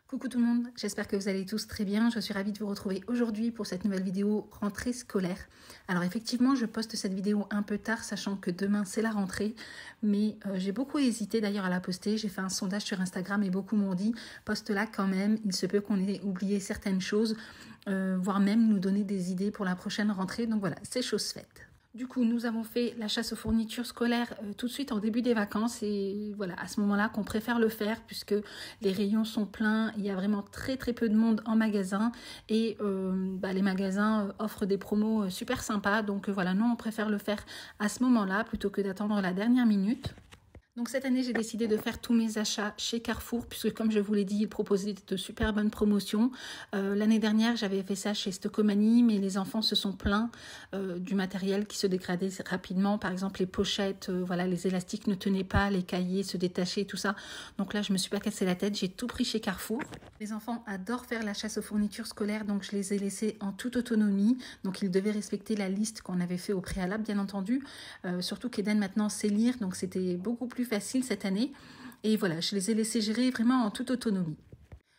Coucou tout le monde, j'espère que vous allez tous très bien. Je suis ravie de vous retrouver aujourd'hui pour cette nouvelle vidéo rentrée scolaire. Alors effectivement, je poste cette vidéo un peu tard, sachant que demain c'est la rentrée, mais j'ai beaucoup hésité d'ailleurs à la poster. J'ai fait un sondage sur Instagram et beaucoup m'ont dit poste-la quand même, il se peut qu'on ait oublié certaines choses, voire même nous donner des idées pour la prochaine rentrée. Donc voilà, c'est chose faite. Du coup, nous avons fait la chasse aux fournitures scolaires tout de suite en début des vacances et voilà, à ce moment-là qu'on préfère le faire puisque les rayons sont pleins, il y a vraiment très peu de monde en magasin et les magasins offrent des promos super sympas. Donc voilà, nous on préfère le faire à ce moment-là plutôt que d'attendre la dernière minute. Donc cette année, j'ai décidé de faire tous mes achats chez Carrefour puisque comme je vous l'ai dit, ils proposaient de super bonnes promotions. L'année dernière, j'avais fait ça chez Stocomanie, mais les enfants se sont plaints du matériel qui se dégradait rapidement. Par exemple, les pochettes, voilà, les élastiques ne tenaient pas, les cahiers se détachaient, tout ça. Donc là, je me suis pas cassé la tête, j'ai tout pris chez Carrefour. Les enfants adorent faire la chasse aux fournitures scolaires, donc je les ai laissés en toute autonomie. Donc ils devaient respecter la liste qu'on avait fait au préalable, bien entendu. Surtout qu'Eden maintenant sait lire, donc c'était beaucoup plus facile cette année et voilà, je les ai laissés gérer vraiment en toute autonomie.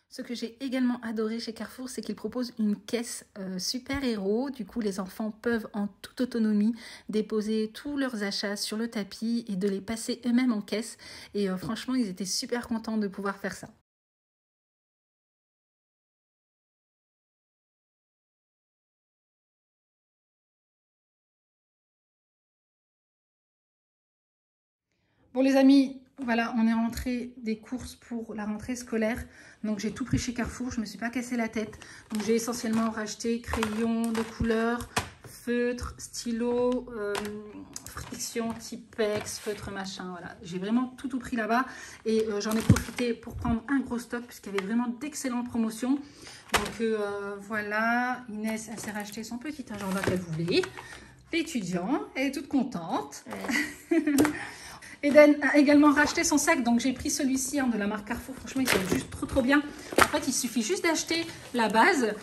Ce que j'ai également adoré chez Carrefour, c'est qu'ils proposent une caisse super-héros. Du coup, les enfants peuvent en toute autonomie déposer tous leurs achats sur le tapis et de les passer eux-mêmes en caisse. Et franchement, ils étaient super contents de pouvoir faire ça. Bon les amis, voilà, on est rentré des courses pour la rentrée scolaire. Donc j'ai tout pris chez Carrefour, je ne me suis pas cassé la tête. Donc j'ai essentiellement racheté crayons de couleur, feutres, stylos, friction, Tipex, feutre machin. Voilà, j'ai vraiment tout pris là-bas. Et j'en ai profité pour prendre un gros stock puisqu'il y avait vraiment d'excellentes promotions. Donc voilà, Inès, elle s'est racheté son petit agenda qu'elle voulait. L'étudiant, elle est toute contente. Ouais. Eden a également racheté son sac, donc j'ai pris celui-ci de la marque Carrefour. Franchement, il est juste trop bien. En fait, il suffit juste d'acheter la base.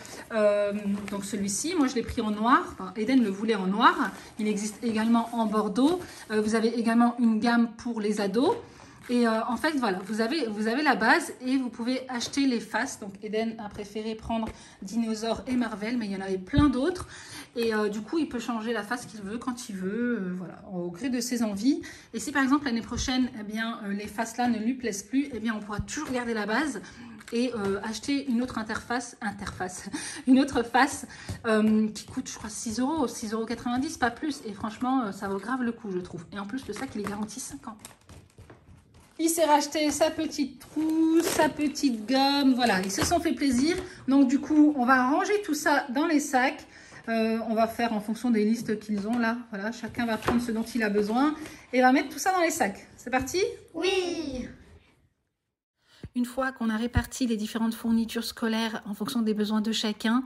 Donc celui-ci, moi je l'ai pris en noir. Enfin, Eden le voulait en noir. Il existe également en bordeaux. Vous avez également une gamme pour les ados. Et en fait, voilà, vous avez la base et vous pouvez acheter les faces. Donc, Eden a préféré prendre Dinosaure et Marvel, mais il y en avait plein d'autres. Et du coup, il peut changer la face qu'il veut quand il veut, voilà, au gré de ses envies. Et si par exemple l'année prochaine, eh bien, les faces-là ne lui plaisent plus, eh bien, on pourra toujours garder la base et acheter une autre une autre face qui coûte, je crois, 6 €, 6,90 €, pas plus. Et franchement, ça vaut grave le coup, je trouve. Et en plus, le sac, il est garanti 5 ans. Il s'est racheté sa petite trousse, sa petite gomme, voilà, ils se sont fait plaisir. Donc du coup, on va ranger tout ça dans les sacs. On va faire en fonction des listes qu'ils ont là. Voilà, chacun va prendre ce dont il a besoin et va mettre tout ça dans les sacs. C'est parti? Oui! Une fois qu'on a réparti les différentes fournitures scolaires en fonction des besoins de chacun,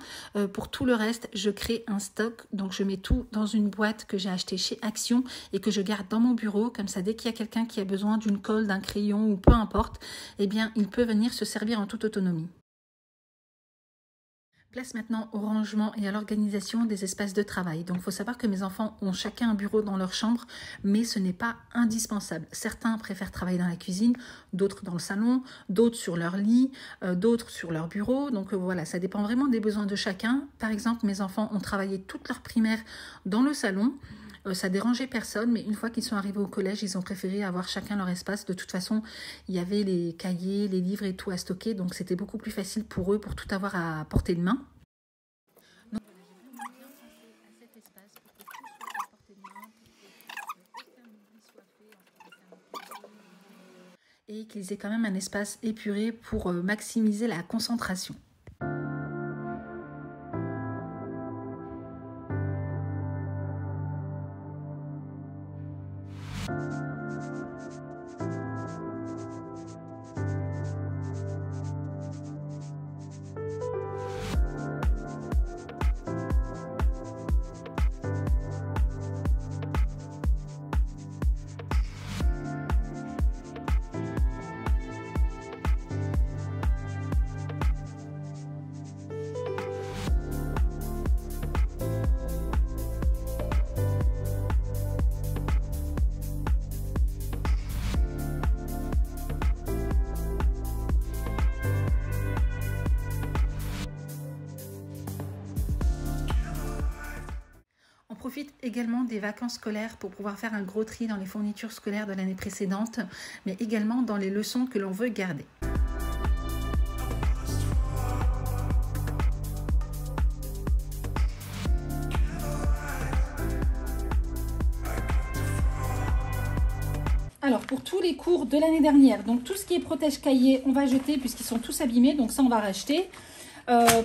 pour tout le reste, je crée un stock. Donc, je mets tout dans une boîte que j'ai achetée chez Action et que je garde dans mon bureau. Comme ça, dès qu'il y a quelqu'un qui a besoin d'une colle, d'un crayon ou peu importe, eh bien, il peut venir se servir en toute autonomie. Place maintenant au rangement et à l'organisation des espaces de travail. Donc, il faut savoir que mes enfants ont chacun un bureau dans leur chambre, mais ce n'est pas indispensable. Certains préfèrent travailler dans la cuisine, d'autres dans le salon, d'autres sur leur lit, d'autres sur leur bureau. Donc, voilà, ça dépend vraiment des besoins de chacun. Par exemple, mes enfants ont travaillé toute leur primaire dans le salon. Ça dérangeait personne, mais une fois qu'ils sont arrivés au collège, ils ont préféré avoir chacun leur espace. De toute façon, il y avait les cahiers, les livres et tout à stocker, donc c'était beaucoup plus facile pour eux pour tout avoir à portée de main. Donc, voilà, j'ai vraiment bien pensé à cet espace pour que tout soit à portée de main, pour qu'aucun oubli soit fait, et qu'ils aient quand même un espace épuré pour maximiser la concentration. profite également des vacances scolaires pour pouvoir faire un gros tri dans les fournitures scolaires de l'année précédente, mais également dans les leçons que l'on veut garder. Alors, pour tous les cours de l'année dernière, donc tout ce qui est protège-cahier, on va jeter puisqu'ils sont tous abîmés, donc ça, on va racheter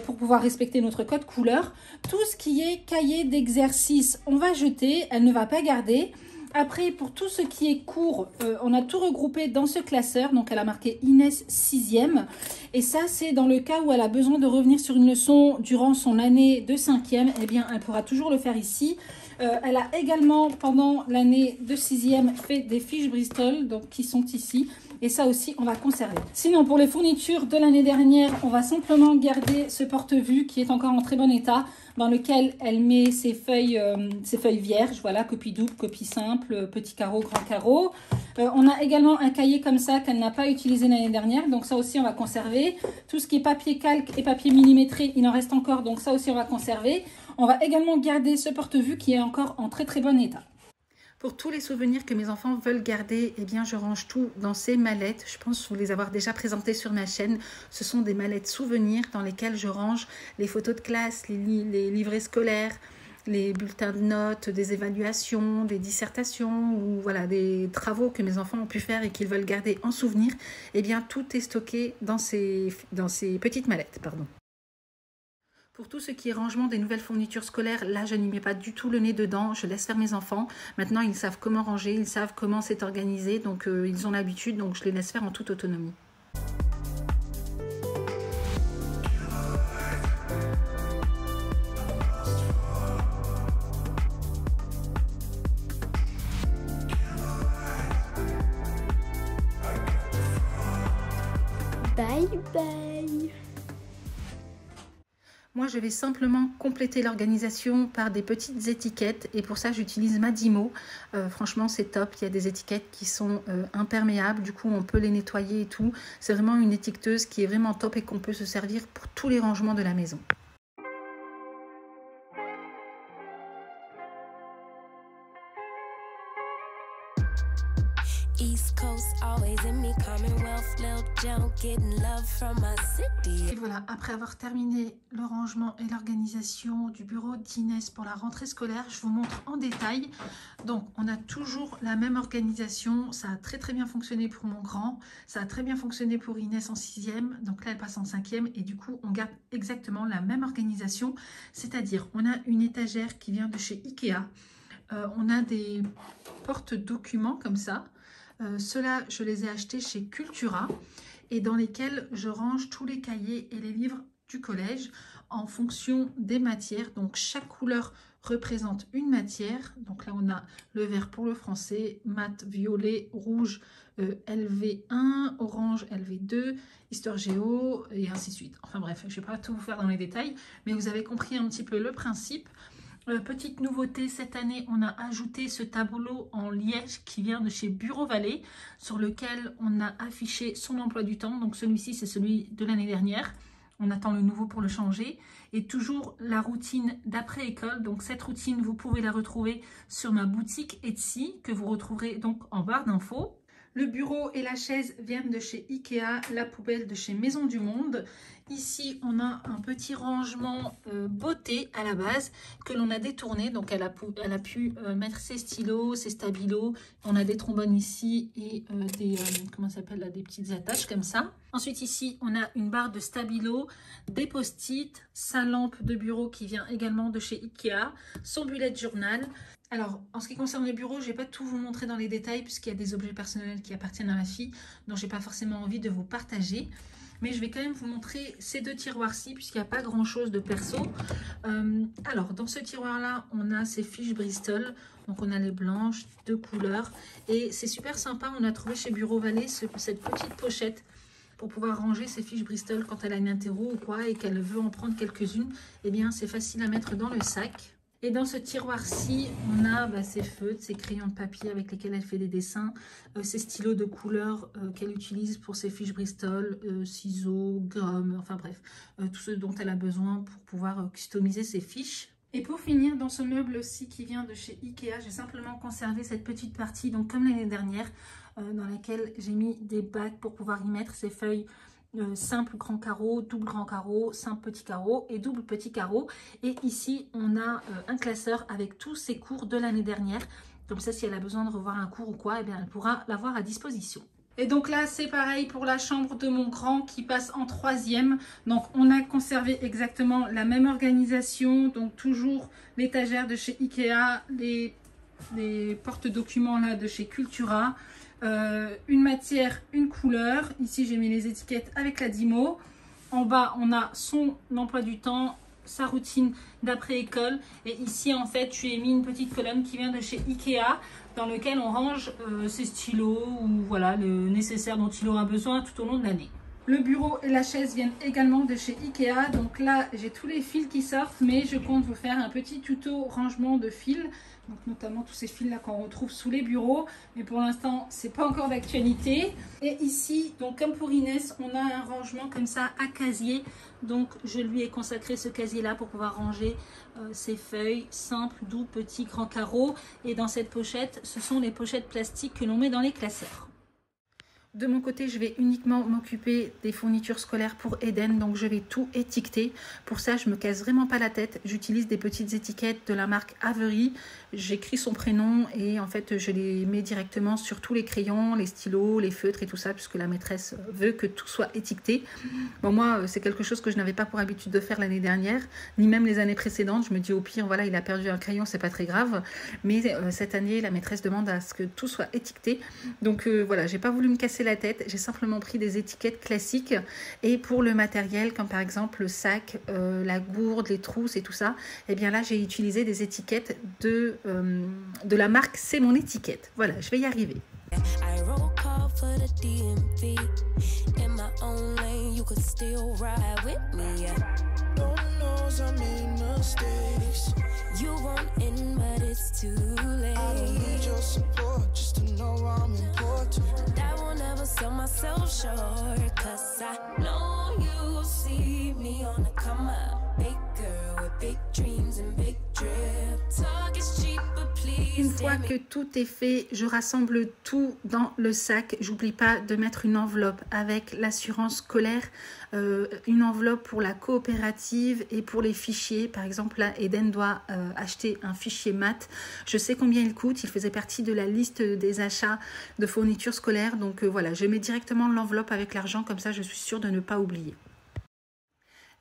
pour pouvoir respecter notre code couleur. Tout ce qui est cahier d'exercice, on va jeter, elle ne va pas garder. Après, pour tout ce qui est cours, on a tout regroupé dans ce classeur. Donc, elle a marqué Inès 6e. Et ça, c'est dans le cas où elle a besoin de revenir sur une leçon durant son année de 5e. Eh bien, elle pourra toujours le faire ici. Elle a également, pendant l'année de 6e, fait des fiches Bristol, donc qui sont ici. Et ça aussi, on va conserver. Sinon, pour les fournitures de l'année dernière, on va simplement garder ce porte-vue qui est encore en très bon état, dans lequel elle met ses feuilles vierges. Voilà, copie double, copie simple, petit carreau, grand carreau. On a également un cahier comme ça qu'elle n'a pas utilisé l'année dernière. Donc ça aussi, on va conserver. Tout ce qui est papier calque et papier millimétré, il en reste encore. Donc ça aussi, on va conserver. On va également garder ce porte-vue qui est encore en très très bon état. Pour tous les souvenirs que mes enfants veulent garder, eh bien, je range tout dans ces mallettes. Je pense vous les avoir déjà présentées sur ma chaîne. Ce sont des mallettes souvenirs dans lesquelles je range les photos de classe, les livrets scolaires, les bulletins de notes, des évaluations, des dissertations ou voilà, des travaux que mes enfants ont pu faire et qu'ils veulent garder en souvenir. Eh bien, tout est stocké dans ces petites mallettes. Pardon. Pour tout ce qui est rangement des nouvelles fournitures scolaires, là, je n'y mets pas du tout le nez dedans. Je laisse faire mes enfants. Maintenant, ils savent comment ranger, ils savent comment c'est organisé. Donc, ils ont l'habitude, donc je les laisse faire en toute autonomie. Bye bye. Moi, je vais simplement compléter l'organisation par des petites étiquettes et pour ça, j'utilise Madimo. Franchement, c'est top. Il y a des étiquettes qui sont imperméables. Du coup, on peut les nettoyer et tout. C'est vraiment une étiqueteuse qui est vraiment top et qu'on peut se servir pour tous les rangements de la maison. East Coast, always in me, Commonwealth, Lil Joe, getting love from my city. Et voilà, après avoir terminé le rangement et l'organisation du bureau d'Inès pour la rentrée scolaire, je vous montre en détail. Donc, on a toujours la même organisation. Ça a très très bien fonctionné pour mon grand. Ça a très bien fonctionné pour Inès en 6e. Donc là, elle passe en 5e. Et du coup, on garde exactement la même organisation. C'est-à-dire, on a une étagère qui vient de chez Ikea. On a des porte-documents comme ça. Ceux-là, je les ai achetés chez Cultura et dans lesquels je range tous les cahiers et les livres du collège en fonction des matières. Donc, chaque couleur représente une matière. Donc là, on a le vert pour le français, mat, violet, rouge, LV1, orange, LV2, histoire géo et ainsi de suite. Enfin bref, je ne vais pas tout vous faire dans les détails, mais vous avez compris un petit peu le principe. Petite nouveauté, cette année, on a ajouté ce tableau en liège qui vient de chez Bureau Vallée, sur lequel on a affiché son emploi du temps. Donc celui-ci, c'est celui de l'année dernière. On attend le nouveau pour le changer. Et toujours la routine d'après-école. Donc cette routine, vous pouvez la retrouver sur ma boutique Etsy, que vous retrouverez donc en barre d'infos. Le bureau et la chaise viennent de chez Ikea, la poubelle de chez Maison du Monde. Ici, on a un petit rangement beauté à la base que l'on a détourné. Donc, elle a pu mettre ses stylos, ses stabilos. On a des trombones ici et comment ça s'appelle là, des petites attaches comme ça. Ensuite, ici, on a une barre de stabilo, des post-it, sa lampe de bureau qui vient également de chez Ikea, son bullet journal. Alors, en ce qui concerne le bureau, je ne vais pas tout vous montrer dans les détails puisqu'il y a des objets personnels qui appartiennent à ma fille, dont je n'ai pas forcément envie de vous partager. Mais je vais quand même vous montrer ces deux tiroirs-ci puisqu'il n'y a pas grand-chose de perso. Alors, dans ce tiroir-là, on a ces fiches Bristol. Donc, on a les blanches, de couleurs. Et c'est super sympa, on a trouvé chez Bureau Vallée cette petite pochette pour pouvoir ranger ses fiches Bristol quand elle a une interro ou quoi et qu'elle veut en prendre quelques-unes. Eh bien, c'est facile à mettre dans le sac. Et dans ce tiroir-ci, on a ses feutres, ses crayons de papier avec lesquels elle fait des dessins, ses stylos de couleur qu'elle utilise pour ses fiches Bristol, ciseaux, gomme, enfin bref, tout ce dont elle a besoin pour pouvoir customiser ses fiches. Et pour finir, dans ce meuble aussi qui vient de chez Ikea, j'ai simplement conservé cette petite partie, donc comme l'année dernière, dans laquelle j'ai mis des bacs pour pouvoir y mettre ces feuilles simple grand carreau, double grand carreau, simple petit carreau et double petit carreau. Et ici, on a un classeur avec tous ces cours de l'année dernière. Comme ça, si elle a besoin de revoir un cours ou quoi, eh bien, elle pourra l'avoir à disposition. Et donc là, c'est pareil pour la chambre de mon grand qui passe en 3e. Donc, on a conservé exactement la même organisation. Donc, toujours l'étagère de chez Ikea, les porte-documents là de chez Cultura. Une matière, une couleur. Ici, j'ai mis les étiquettes avec la Dymo. En bas, on a son emploi du temps, sa routine d'après-école. Et ici, en fait, je lui ai mis une petite colonne qui vient de chez Ikea, dans lequel on range ses stylos ou voilà le nécessaire dont il aura besoin tout au long de l'année. Le bureau et la chaise viennent également de chez Ikea. Donc là, j'ai tous les fils qui sortent, mais je compte vous faire un petit tuto rangement de fils. Donc notamment tous ces fils là qu'on retrouve sous les bureaux. Mais pour l'instant, c'est pas encore d'actualité. Et ici, donc comme pour Inès, on a un rangement comme ça à casier. Donc je lui ai consacré ce casier là pour pouvoir ranger ses feuilles simples, doux, petits, grands carreaux. Et dans cette pochette, ce sont les pochettes plastiques que l'on met dans les classeurs. De mon côté, je vais uniquement m'occuper des fournitures scolaires pour Eden, donc je vais tout étiqueter. Pour ça, je me casse vraiment pas la tête. J'utilise des petites étiquettes de la marque Avery. J'écris son prénom et en fait, je les mets directement sur tous les crayons, les stylos, les feutres et tout ça, puisque la maîtresse veut que tout soit étiqueté. Bon, moi, c'est quelque chose que je n'avais pas pour habitude de faire l'année dernière, ni même les années précédentes. Je me dis au pire, voilà, il a perdu un crayon, c'est pas très grave. Mais cette année, la maîtresse demande à ce que tout soit étiqueté. Donc voilà, j'ai pas voulu me casser la tête, j'ai simplement pris des étiquettes classiques. Et pour le matériel, comme par exemple le sac, la gourde, les trousses et tout ça, et bien là j'ai utilisé des étiquettes de la marque C'est Mon Étiquette. Voilà, je vais y arriver. You won't end, but it's too late. I don't need your support just to know I'm important. I won't ever sell myself short, cause I know you see me on the come up. Big girl with big dreams and big drip. Talk is cheap, but please. Une fois que tout est fait, je rassemble tout dans le sac. J'oublie pas de mettre une enveloppe avec l'assurance scolaire, une enveloppe pour la coopérative et pour les fichiers. Par exemple, là, Eden doit acheter un fichier maths. Je sais combien il coûte. Il faisait partie de la liste des achats de fournitures scolaires. Donc voilà, je mets directement l'enveloppe avec l'argent. Comme ça, je suis sûre de ne pas oublier.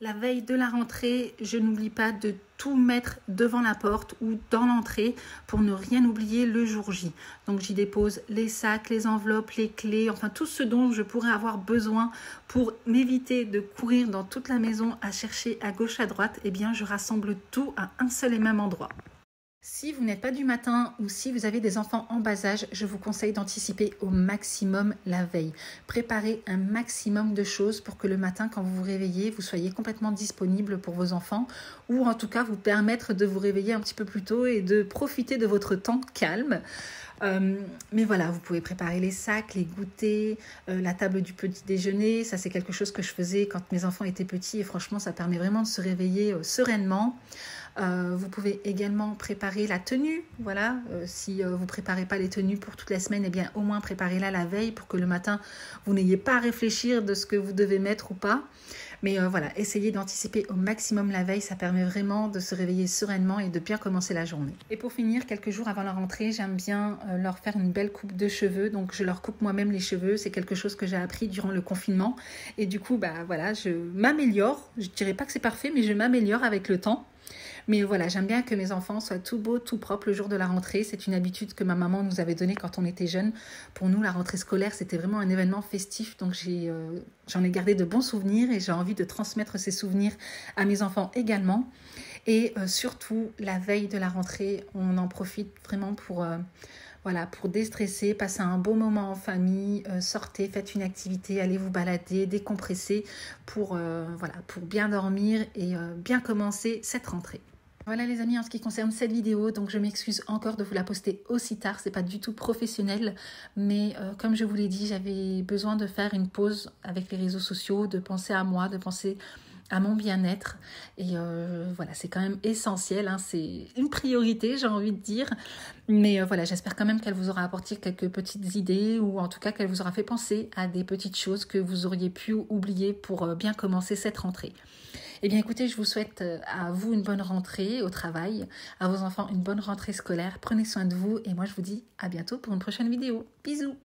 La veille de la rentrée, je n'oublie pas de tout mettre devant la porte ou dans l'entrée pour ne rien oublier le jour J. Donc j'y dépose les sacs, les enveloppes, les clés, enfin tout ce dont je pourrais avoir besoin pour m'éviter de courir dans toute la maison à chercher à gauche à droite. Eh bien je rassemble tout à un seul et même endroit. Si vous n'êtes pas du matin ou si vous avez des enfants en bas âge, je vous conseille d'anticiper au maximum la veille. Préparez un maximum de choses pour que le matin, quand vous vous réveillez, vous soyez complètement disponible pour vos enfants ou en tout cas vous permettre de vous réveiller un petit peu plus tôt et de profiter de votre temps calme. Mais voilà, vous pouvez préparer les sacs, les goûters, la table du petit déjeuner. Ça, c'est quelque chose que je faisais quand mes enfants étaient petits et franchement, ça permet vraiment de se réveiller sereinement. Vous pouvez également préparer la tenue. Voilà, si vous ne préparez pas les tenues pour toute la semaine, eh bien au moins préparez-la la veille pour que le matin, vous n'ayez pas à réfléchir de ce que vous devez mettre ou pas. Mais voilà, essayez d'anticiper au maximum la veille, ça permet vraiment de se réveiller sereinement et de bien commencer la journée. Et pour finir, quelques jours avant la rentrée, j'aime bien leur faire une belle coupe de cheveux. Donc je leur coupe moi-même les cheveux, c'est quelque chose que j'ai appris durant le confinement. Et du coup, bah voilà, je m'améliore. Je ne dirais pas que c'est parfait, mais je m'améliore avec le temps. Mais voilà, j'aime bien que mes enfants soient tout beaux, tout propres le jour de la rentrée. C'est une habitude que ma maman nous avait donnée quand on était jeunes. Pour nous, la rentrée scolaire, c'était vraiment un événement festif. Donc j'en ai gardé de bons souvenirs et j'ai envie de transmettre ces souvenirs à mes enfants également. Et surtout, la veille de la rentrée, on en profite vraiment pour déstresser, passer un bon moment en famille, sortez, faites une activité, allez vous balader, décompresser pour bien dormir et bien commencer cette rentrée. Voilà les amis, en ce qui concerne cette vidéo, donc je m'excuse encore de vous la poster aussi tard, c'est pas du tout professionnel, mais comme je vous l'ai dit, j'avais besoin de faire une pause avec les réseaux sociaux, de penser à moi, de penser à mon bien-être. Et voilà, c'est quand même essentiel, hein, c'est une priorité, j'ai envie de dire. Mais voilà, j'espère quand même qu'elle vous aura apporté quelques petites idées ou en tout cas qu'elle vous aura fait penser à des petites choses que vous auriez pu oublier pour bien commencer cette rentrée. Eh bien écoutez, je vous souhaite à vous une bonne rentrée au travail, à vos enfants une bonne rentrée scolaire. Prenez soin de vous et moi je vous dis à bientôt pour une prochaine vidéo. Bisous!